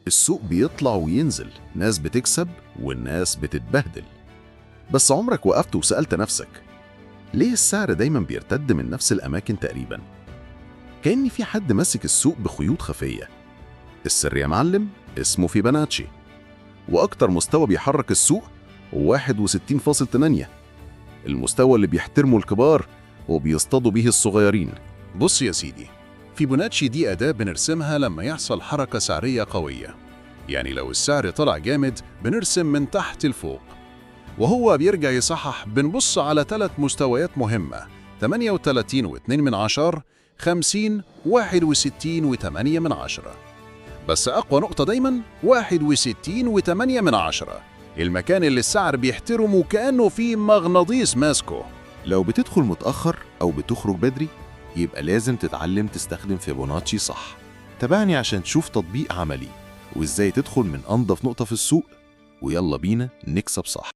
السوق بيطلع وينزل، ناس بتكسب والناس بتتبهدل. بس عمرك وقفت وسألت نفسك ليه السعر دايما بيرتد من نفس الأماكن تقريبا؟ كأن في حد ماسك السوق بخيوط خفية. السر يا معلم اسمه فيبوناتشي، وأكتر مستوى بيحرك السوق 61.8، المستوى اللي بيحترمه الكبار وبيصطادوا بيه الصغيرين. بص يا سيدي، فيبوناتشي دي أداة بنرسمها لما يحصل حركة سعرية قوية. يعني لو السعر طلع جامد بنرسم من تحت لفوق، وهو بيرجع يصحح بنبص على 3 مستويات مهمة: 38.2، 50، 61.8. بس أقوى نقطة دايماً 61.8، المكان اللي السعر بيحترمه كأنه فيه مغناطيس ماسكه. لو بتدخل متأخر أو بتخرج بدري يبقى لازم تتعلم تستخدم فيبوناتشي صح. تابعني عشان تشوف تطبيق عملي وإزاي تدخل من أنظف نقطة في السوق، ويلا بينا نكسب صح.